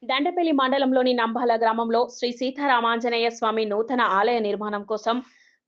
దండపల్లి మండలంలోని నంబాల గ్రామంలో శ్రీ సీతారామాంజనేయ స్వామి నూతన ఆలయ నిర్మాణం కోసం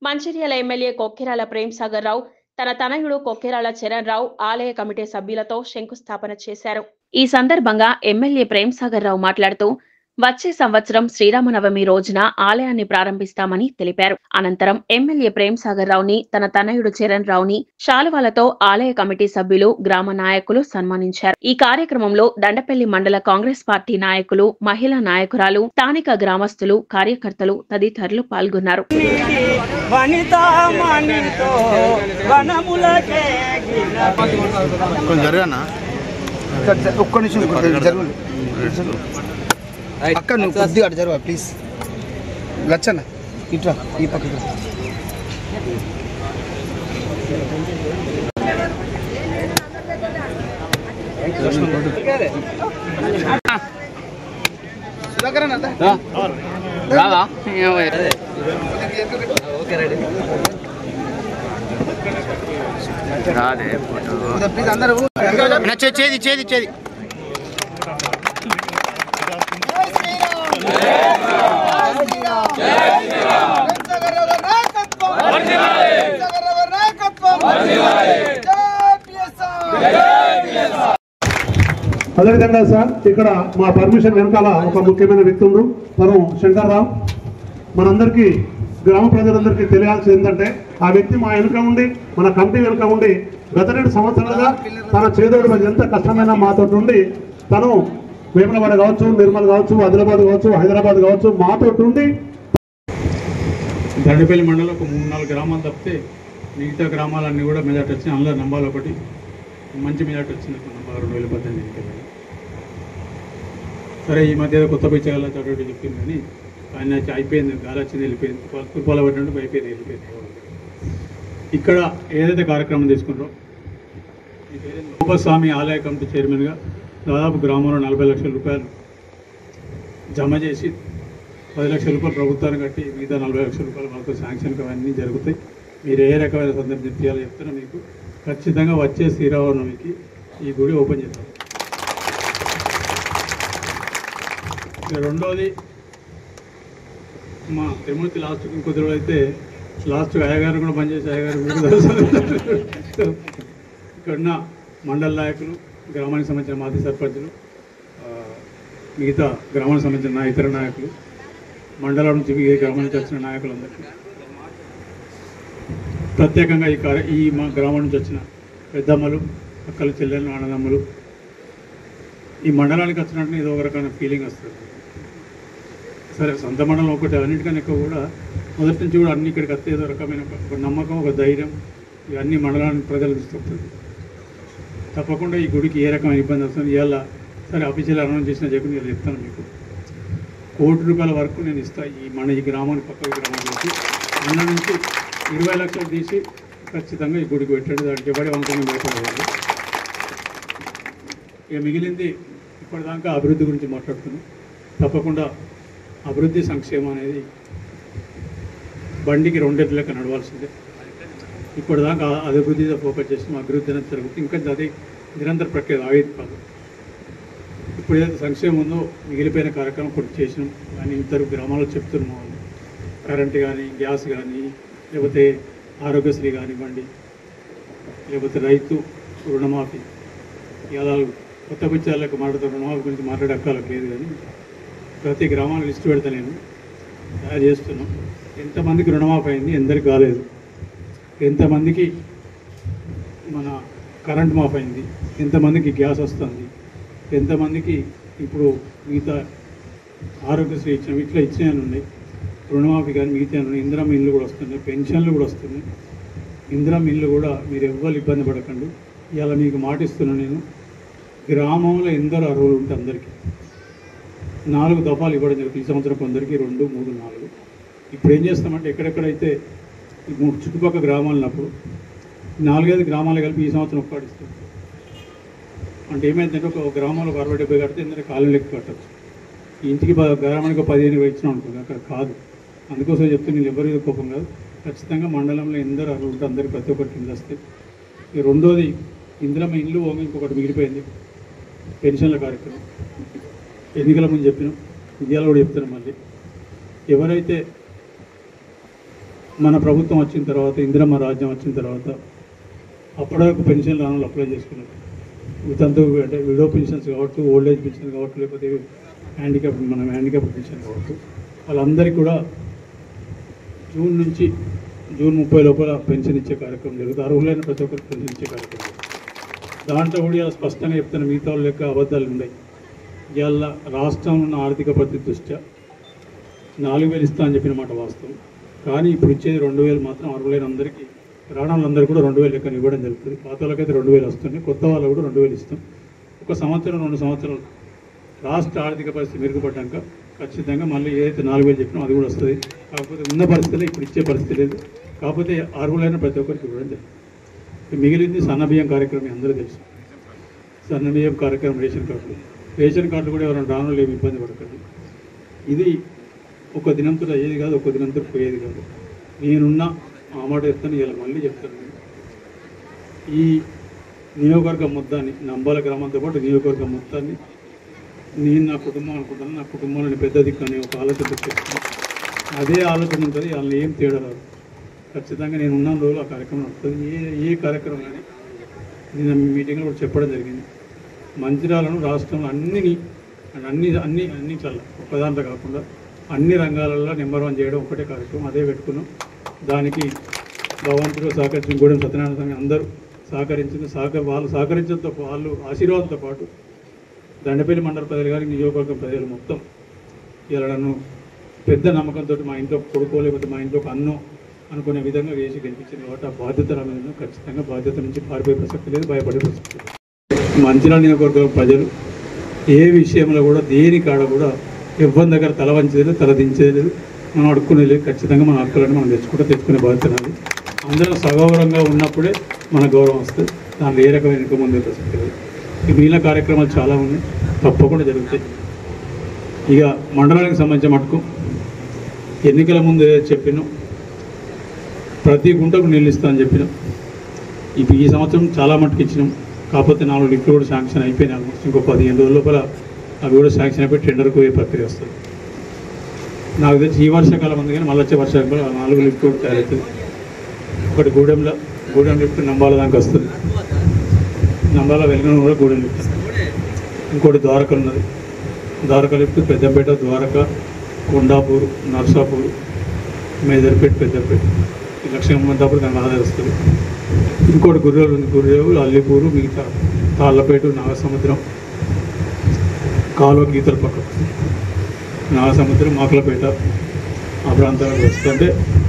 మంచిర్యాల ఎమ్మెల్యే కొక్కిరాల ప్రేమ్సాగర్ రావు తన తనయుడు కొక్కిరాల చరణ్ రావు ఆలయ కమిటీ సభ్యులతో శంకుస్థాపన చేశారు. ఈ సందర్భంగా ఎమ్మెల్యే ప్రేమ్సాగర్ రావు మాట్లాడుతూ వచ్చే సంవత్సరం శ్రీరామనవమి రోజున ఆలయాన్ని ప్రారంభిస్తామని తెలిపారు. అనంతరం ఎమ్మెల్యే ప్రేమ్సాగర్ రావుని తన తనయుడు చరణ్ రావుని శాలువాలతో ఆలయ కమిటీ సభ్యులు గ్రామ నాయకులు సన్మానించారు. ఈ కార్యక్రమంలో దండపల్లి మండల కాంగ్రెస్ పార్టీ నాయకులు, మహిళా నాయకురాలు, స్థానిక గ్రామస్తులు, కార్యకర్తలు తదితరులు పాల్గొన్నారు. అక్క నువ్వు కొద్దిగా అటు జరుగు ప్లీజ్. లచ్చన్న ఇట్లా ఈ పక్కకి ప్లీజ్ అందరూ చేది చేది చేది అదేవిధంగా సార్ ఇక్కడ మా పర్మిషన్ వెనకాల ఒక ముఖ్యమైన వ్యక్తి ఉండు, తను శంకర్రావు. మనందరికీ గ్రామ ప్రజలందరికీ తెలియాల్సింది ఏంటంటే ఆ వ్యక్తి మా వెనుక ఉండి, మన కమిటీ వెనుక ఉండి గత 2 సంవత్సరాలుగా తన చేదోడు ఎంత కష్టమైనా మాతో ఉండి తను వేములవాడ కావచ్చు, నిర్మల్ కావచ్చు, ఆదిలాబాద్ కావచ్చు, హైదరాబాద్ కావచ్చు మాతో ఉండి దండపల్లి మండలం ఒక 3-4 గ్రామాలు తప్పితే మిగతా గ్రామాలన్నీ కూడా మెజార్టీ వచ్చినాయి. అందులో నంబాల ఒకటి మంచి మెజార్టీ వచ్చింది. నంబాల 2018 సరే ఈ మధ్య కొత్త పిచ్చగాల చదువు చెప్పింది కానీ ఆయన అయిపోయింది, గాలి వచ్చింది వెళ్ళిపోయింది, కుర్పాల పడినట్టు వెళ్ళిపోయింది. ఇక్కడ ఏదైతే కార్యక్రమం తీసుకుంటారో గోపస్వామి ఆలయ కమిటీ చైర్మన్గా దాదాపు గ్రామంలో 40 లక్షల రూపాయలు జమ చేసి 10 లక్షల రూపాయలు ప్రభుత్వాన్ని కట్టి మిగతా 40 లక్షల రూపాయలు మనకు శాంక్షన్కి అవన్నీ జరుగుతాయి. మీరు ఏ రకమైన సందర్భం చెప్తాలో చెప్తున్నా, మీకు ఖచ్చితంగా వచ్చే శ్రీరామనవమికి ఈ గుడి ఓపెన్ చేస్తాం. రెండోది మా తిరుమూర్తి లాస్ట్కి ఇంకొద్ది రోజులు అయితే లాస్ట్కి అయ్యగారు కూడా పనిచేసి అయ్యగారు ఇక్కడున్న మండల నాయకులు, గ్రామానికి సంబంధించిన మాజీ సర్పంచులు, మిగతా గ్రామానికి సంబంధించిన ఇతర నాయకులు, మండలం నుంచి ఈ గ్రామానికి వచ్చిన నాయకులందరికీ ప్రత్యేకంగా ఈ మా గ్రామం నుంచి వచ్చిన పెద్దమ్మలు, అక్కలు, చెల్లెళ్ళు, అన్నదమ్ములు ఈ మండలానికి వచ్చినట్టు ఇది ఒక రకమైన ఫీలింగ్ వస్తుంది. సరే సొంత మండలం ఒకటి, అన్నిటికన్నా ఎక్కువ కూడా మొదటి నుంచి కూడా అన్ని ఇక్కడికి వస్తే ఏదో రకమైన ఒక నమ్మకం, ఒక ధైర్యం ఇవన్నీ మండలానికి ప్రజలు తీసుకొస్తుంది. తప్పకుండా ఈ గుడికి ఏ రకమైన ఇబ్బంది వస్తుంది. ఇవాళ సరే అఫీషియల్ అనౌన్స్ చేసిన చెప్పి నేను చెప్తాను, మీకు ₹1,00,00,000 వరకు నేను ఇస్తాను. ఈ గ్రామానికి పక్క గ్రామానికి అన్న నుంచి 20 లక్షలు తీసి ఖచ్చితంగా ఈ గుడికి పెట్టాడు. దానికి ఎవరి వంకని భయపడేవాళ్ళు. ఇక మిగిలింది ఇప్పటిదాకా అభివృద్ధి గురించి మాట్లాడుతున్నాం. తప్పకుండా అభివృద్ధి సంక్షేమం అనేది బండికి 2 ఎడ్ల లెక్క నడవాల్సిందే. ఇప్పటిదాకా అభివృద్ధి ఫోకస్ చేసిన అభివృద్ధి అనేది జరుగుతుంది. ఇంకా అది నిరంతర ప్రక్రియ ఆగేది కాదు. ఇప్పుడు ఏదైతే సంక్షేమం ఉందో మిగిలిపోయిన కార్యక్రమం కొన్ని చేసినాం. కానీ ఇతర గ్రామాల్లో చెప్తున్నాం, వాళ్ళు కరెంటు కానీ, గ్యాస్ కానీ, లేకపోతే ఆరోగ్యశ్రీ కానివ్వండి, లేకపోతే రైతు రుణమాఫీ. ఇలా కొత్త పిచ్చాలకు మాట్లాడుతూ రుణమాఫీ గురించి మాట్లాడే హక్కాలకు లేదు. కానీ ప్రతి గ్రామాన్ని లిస్టు పెడతా నేను తయారు చేస్తున్నాం. ఎంతమందికి రుణమాఫీ అయింది, ఎందరికి కాలేదు, ఎంతమందికి మన కరెంట్ మాఫ్ అయింది, ఎంతమందికి గ్యాస్ వస్తుంది, ఎంతమందికి ఇప్పుడు మిగతా ఆరోగ్యశ్రీ ఇచ్చాము, ఇట్లా ఇచ్చినాయని ఉన్నాయి. రుణమాఫీ కానీ మిగతా ఉన్నాయి. ఇందిరమ్మ ఇల్లు కూడా వస్తున్నాయి, పెన్షన్లు కూడా వస్తున్నాయి. ఇందిరమ్మ ఇల్లు కూడా మీరు ఎవ్వరు ఇబ్బంది పడకండి. ఇలా మీకు మాటిస్తున్నాను నేను, గ్రామంలో ఎందరో అర్హులు ఉంటే అందరికీ 4 దఫాలు ఇవ్వడం జరుగుతుంది. ఈ సంవత్సరం కొందరికి 2, 3, 4. ఇప్పుడు ఏం చేస్తామంటే ఎక్కడెక్కడైతే చుట్టుపక్కల గ్రామాలు ఉన్నప్పుడు 4-5 గ్రామాలు కలిపి ఈ సంవత్సరం ఒక్కడిస్తాం. అంటే ఏమైందంటే ఒక గ్రామంలో 60-70 కడితే ఎందుకంటే కాలం లెక్క కట్టచ్చు. ఇంటికి గ్రామానికి 15 ఇచ్చినాం అనుకోండి, అక్కడ కాదు. అందుకోసం చెప్తే నేను ఎవరి కోపం కాదు. ఖచ్చితంగా మండలంలో ఎందరో అర్హులు ఉంటే అందరికీ ప్రతి ఒక్కరికి ఇల్లు వస్తాయి. రెండోది ఇందిరమ్మ ఇల్లు ఇంకొకటి మిగిలిపోయింది, పెన్షన్ల కార్యక్రమం. ఎన్నికల ముందు చెప్పినాం, ఇవాళ కూడా చెప్తున్నాం. మళ్ళీ ఎవరైతే మన ప్రభుత్వం వచ్చిన తర్వాత, ఇందిరమ్మ రాజ్యం వచ్చిన తర్వాత అప్పటివరకు పెన్షన్ రాను అప్లై చేసుకున్నారు. వితంతు అంటే విడో పెన్షన్స్ కావచ్చు, ఓల్డ్ ఏజ్ పెన్షన్ కావచ్చు, లేకపోతే హ్యాండిక్యాప్ పెన్షన్ కావచ్చు, వాళ్ళందరికీ కూడా జూన్ 30 లోపల పెన్షన్ ఇచ్చే కార్యక్రమం జరుగుతుంది. అర్హులైన ప్రతి ఒక్కరికి పెన్షన్ ఇచ్చే కార్యక్రమం. దాంట్లో కూడా ఇలా స్పష్టంగా చెప్తున్న మిగతా వాళ్ళ యొక్క అబద్ధాలు ఉన్నాయి. ఇవాళ రాష్ట్రం ఉన్న ఆర్థిక పరిస్థితి దృష్ట్యా 4,000 ఇస్తా అని చెప్పిన మాట వాస్తవం. కానీ ఇప్పుడు ఇచ్చేది 2,000 మాత్రం. అర్హులైన అందరికీ రావడంలో కూడా 2,000 లెక్కన ఇవ్వడం జరుగుతుంది. పాత వాళ్ళకైతే 2,000 వస్తుంది, కొత్త వాళ్ళకు కూడా 2,000 ఇస్తాం. ఒక సంవత్సరం 2 సంవత్సరాలు రాష్ట్ర ఆర్థిక పరిస్థితి మెరుగుపడ్డాక ఖచ్చితంగా మళ్ళీ ఏదైతే 4,000 చెప్పినా అది కూడా వస్తుంది. కాకపోతే ఉన్న పరిస్థితుల్లో ఇప్పుడు ఇచ్చే పరిస్థితి లేదు. కాకపోతే అర్హులైన ప్రతి ఒక్కరికి ఇవ్వడం జరుగుతుంది. మిగిలింది సన్నబియ్యం కార్యక్రమం అందరూ తెలుసు. సన్నబియ్యం కార్యక్రమం రేషన్ కార్డులు కూడా ఎవరైనా రాను లేవు, ఇబ్బంది పడకండి. ఇది ఒక దినంతో అయ్యేది కాదు, ఒక దినంతో పోయేది కాదు. నేనున్న ఆ మాట చెప్తాను, ఇలా మళ్ళీ చెప్తాను. ఈ నియోజకవర్గం మొత్తాన్ని, నంబాల గ్రామంతో పాటు నియోజకవర్గం మొత్తాన్ని నేను నా కుటుంబం అనుకుంటాను. నా కుటుంబంలోని పెద్ద దిక్కు అనే ఒక ఆలోచన చేస్తాను. అదే ఆలోచన ఉంటుంది, వాళ్ళని ఏం తేడా రాదు. ఖచ్చితంగా నేను ఉన్న రోజులు ఆ కార్యక్రమం వస్తుంది. ఏ కార్యక్రమం కానీ నేను మీటింగ్లో కూడా చెప్పడం జరిగింది. మంచిర్యాలను రాష్ట్రంలో అన్ని చాలా ఒక దాంట్లో కాకుండా అన్ని రంగాలలో నెంబర్ 1 చేయడం ఒకటే కార్యక్రమం. అదే పెట్టుకున్నాం. దానికి భగవంతుడు సహకరించిన గూడెం సత్యనారాయణ స్వామి అందరూ సహకరించిన వాళ్ళు సహకరించడంతో వాళ్ళు ఆశీర్వాదంతో పాటు దండపల్లి మండల ప్రజలు కానీ నియోజకవర్గం ప్రజలు మొత్తం ఇలా నన్ను పెద్ద నమ్మకంతో మా ఇంట్లో కొడుకో లేకపోతే మా ఇంట్లో ఒక అన్నో అనుకునే విధంగా వేసి గెలిపించింది కాబట్టి ఆ బాధ్యత నా మీద ఖచ్చితంగా బాధ్యత నుంచి పారిపోయే ప్రసక్తి లేదు, భయపడే ప్రసక్తి లేదు. మంచిర్యాల నియోజకవర్గం ప్రజలు ఏ విషయంలో కూడా దేని కాడ కూడా ఎవరి దగ్గర తల వంచేది లేదు, తల దించేది లేదు, మనం అడుక్కునేది లేదు. ఖచ్చితంగా మన హక్కులను మనం తెచ్చుకునే బాధ్యత నాది. అందరం సగౌరవంగా ఉన్నప్పుడే మన గౌరవం వస్తుంది. దాంట్లో ఏ రకమైన వెనుక ముందే ప్రసక్తి లేదు. ఈ మిగిలిన కార్యక్రమాలు చాలా ఉన్నాయి, తప్పకుండా జరుగుతాయి. ఇక మండలానికి సంబంధించిన మటుకు ఎన్నికల ముందు చెప్పినాం, ప్రతి గుంటకు నీళ్ళు ఇస్తా అని చెప్పినాం. ఇప్పుడు ఈ సంవత్సరం చాలా మటుకు ఇచ్చినాం. కాకపోతే 4 లిఫ్ట్లు కూడా శాంక్షన్ అయిపోయినాయి. ఆల్మోస్ట్ ఇంకో 15 రోజుల లోపల అవి కూడా శాంక్షన్ అయిపోయి టెండర్కు పోయే ప్రక్రియ వస్తుంది. నాకు తెలిసి ఈ వర్షాకాలం ఉంది, కానీ మళ్ళీ వచ్చే వర్షాకాలం 4 లిఫ్ట్ కూడా తయారవుతుంది. ఒకటి గూడెం లిఫ్ట్ నంబాల దానికి వస్తుంది, నంబాల వెలుగున కూడా గూడెం లిఫ్ట్. ఇంకోటి ద్వారక ఉన్నది, ద్వారక లిఫ్ట్ పెద్దపేట, ద్వారక, కొండాపూర్, నర్సాపూర్, మేదర్పేట, పెద్దపేట, ఈ లక్ష్మీమంతాపూర్ దానికి ఆధారిస్తుంది. ఇంకోటి గుర్రేలు ఉంది, గుర్రేలు, అల్లిపూరు, మిగతా తాళ్ళపేట, నాగసముద్రం, కాలువ గీతల పక్క నాగసముద్రం, మాకలపేట ఆ ప్రాంతాలకు వస్తుంటే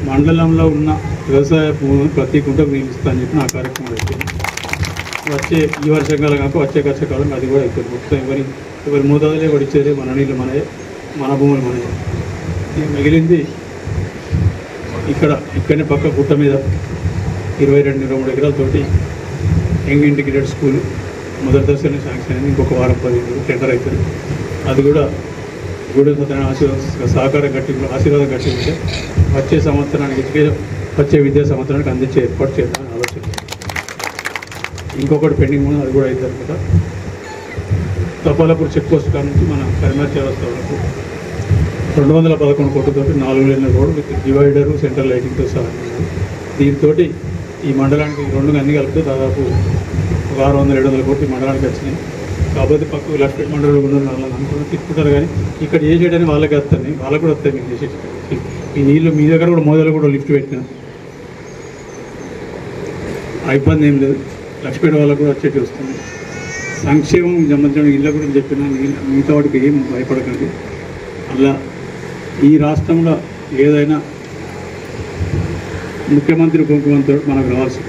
మండలంలో ఉన్న వ్యవసాయ భూములను ప్రతి గుంటకు నిలుస్తా అని చెప్పి నా కార్యక్రమం అయిపోయింది. ఈ వర్షాకాలం కాక వచ్చే వర్షాకాలం అది కూడా అయిపోయింది. మొత్తం ఎవరి మోతాదులే పడిచ్చేది, మన నీళ్ళు మనయే, మన భూములు మనయే. మిగిలింది ఇక్కడనే పక్క గుట్ట మీద 22-23 ఎకరాలతోటి యంగ్ ఇంటిగ్రేటెడ్ స్కూల్ మొదటి దశలో శాంక్షన్ అయింది. ఇంకొక వారం 10 రోజులు టెండర్ అవుతుంది. అది కూడా గూడెం సత్యనారాయణ సహకారం ఆశీర్వాదం కట్టి ఉంటే వచ్చే సంవత్సరానికి వచ్చే విద్యా సంవత్సరానికి అందించే ఏర్పాటు చేద్దామని ఆలోచన. ఇంకొకటి పెండింగ్ ఉంది, అది కూడా అయిన తర్వాత తపాలపూర్ చెక్ పోస్ట్ కాడ నుంచి మన కరీంనగర్ చౌరస్తా వరకు 211 కోట్లతోటి 4 లేన్ల రోడ్డు విత్ డివైడరు, సెంట్రల్ లైటింగ్తో సహా. దీంతో ఈ మండలానికి 2 అన్ని కలిపితే దాదాపు 600-700 కోట్లు మండలానికి వచ్చినాయి. కాకపోతే పక్కకు లక్ష్మీ మండలంలో ఉన్న వాళ్ళని అనుకుని తీసుకుంటారు, కానీ ఇక్కడ ఏ చేయడానికి వాళ్ళకి వస్తాయి, వాళ్ళకు కూడా వస్తాయి. మీకు చేసే ఈ నీళ్ళు మీ దగ్గర కూడా మోదలు కూడా లిఫ్ట్ పెట్టినా ఆ ఇబ్బంది ఏం లేదు. లక్ష్మీపేట వాళ్ళకు కూడా వచ్చేటి వస్తుంది. సంక్షేమం సంబంధించిన ఇళ్ళ గురించి చెప్పిన మిగతా వాటికి ఏం భయపడకండి. అలా ఈ రాష్ట్రంలో ఏదైనా ముఖ్యమంత్రి ఉప ముఖ్యమంత్రి మనకు రావాల్సి,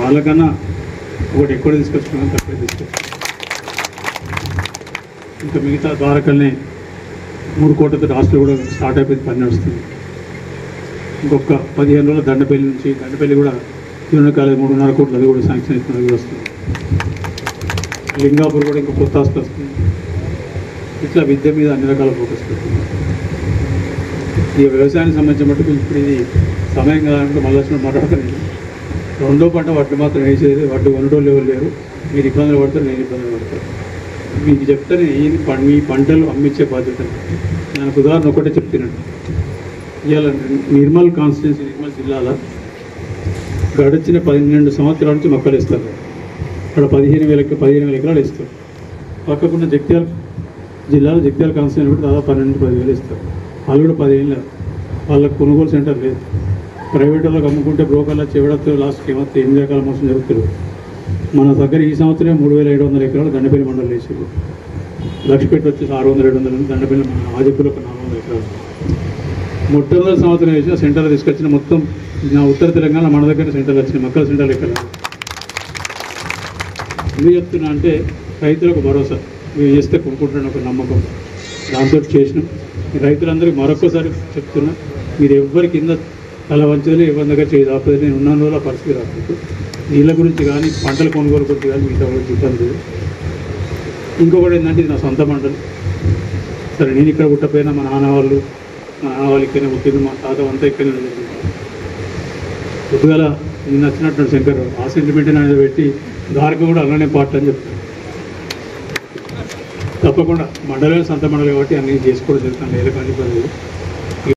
వాళ్ళకన్నా ఒకటి ఎక్కువ తీసుకొచ్చుకున్నాం, తక్కువ తీసుకొచ్చుకున్నాం. ఇంకా మిగతా ద్వారకల్ని 3 కోట్లతో హాస్టల్ కూడా స్టార్ట్ అయిపోయింది, పని నడుస్తుంది. ఇంకొక 15 రోజుల దండపల్లి కూడా జూనియర్ కాలేజ్ 3.5 కోట్లు, అది కూడా శాంక్షన్ అవుతుంది, అది కూడా వస్తుంది. లింగాపూర్ కూడా ఇంకా కొత్త హాస్టల్ వస్తుంది. ఇట్లా విద్య మీద అన్ని రకాల ఫోకస్ పెడుతుంది. ఈ వ్యవసాయానికి సంబంధించిన మటుకు ఇప్పుడు ఇది సమయం కాదంటే మళ్ళీ మాట్లాడుతున్నాను. 2వ పంట వడ్లు మాత్రం వేసేది, వడ్లు కొనటోళ్ళు ఎవరు లేరు. మీరు ఇబ్బందులు పడతారు, నేను ఇబ్బందులు పడతాను. మీకు చెప్తాను మీ పంటలు అమ్మించే బాధ్యత. నాకు ఉదాహరణ ఒకటే చెప్తున్నాను. ఇవాళ నిర్మల్ కాన్స్టిట్యున్సీ, నిర్మల్ జిల్లాలో గడిచిన 12 సంవత్సరాల నుంచి మొక్కలు ఇస్తారు. అక్కడ 15,000 ఎకరాలు ఇస్తారు. పక్కకున్న జగిత్యాల జిల్లాలో జగిత్యాల కాన్స్టిట్యున్సీ కూడా దాదాపు 12-10,000 ఇస్తారు. వాళ్ళు కూడా 10 ఏళ్ళు వాళ్ళకి కొనుగోలు సెంటర్ లేదు. ప్రైవేట్ వాళ్ళకి అమ్ముకుంటే బ్రోకర్లు చెవడతో లాస్ట్కి ఏమవుతుంది, 8 రకాల మోసం జరుగుతుంది. మన దగ్గర ఈ సంవత్సరం 3,700 ఎకరాలు దండపల్లి మండలం వేసారు. లక్ష్మీపేట వచ్చేసి 600-700, దండపల్లి మన ఆజపూర్లో ఒక 400 ఎకరాలు. మొట్టమొదటి సంవత్సరం వేసిన సెంటర్లు తీసుకొచ్చిన మొత్తం నా ఉత్తర తెలంగాణ మన దగ్గర సెంటర్లు వచ్చినాయి. మొక్కల సెంటర్లు ఎక్కడ ఎందుకు చెప్తున్నా అంటే రైతులకు భరోసా, మీరు చేస్తే కొనుక్కుంటున్న ఒక నమ్మకం, దాంతో చేసినాం. రైతులందరికీ మరొకసారి చెప్తున్నా, మీరు ఎవరి కింద తల వంచలేదు, ఎవరి దగ్గర చేయి రాకపోతే నేను ఉన్న రోజుల పరిస్థితి రాకపోతే నీళ్ళ గురించి కానీ పంటల కొనుగోలు గురించి కానీ మిగతా గురించి ఇబ్బంది లేదు. ఇంకొకటి ఏంటంటే ఇది నా సొంత మండలి. సరే నేను ఇక్కడ పుట్టపోయినా మా నాన్న వాళ్ళు ఇక్కడనే పుట్టింది, మా తాత అంతా ఇక్కడనే జరిగింది. పొద్దుగాల నేను నచ్చినట్టు శంకర్ ఆ సెంటిమెంట్ అనేది పెట్టి దారికి కూడా అలానే పాటలు అని చెప్తాను. తప్పకుండా మండలమే సొంత మండలి కాబట్టి అన్నీ చేసుకోవడం జరుగుతుంది. ఏ రకమైన ఇబ్బంది లేదు.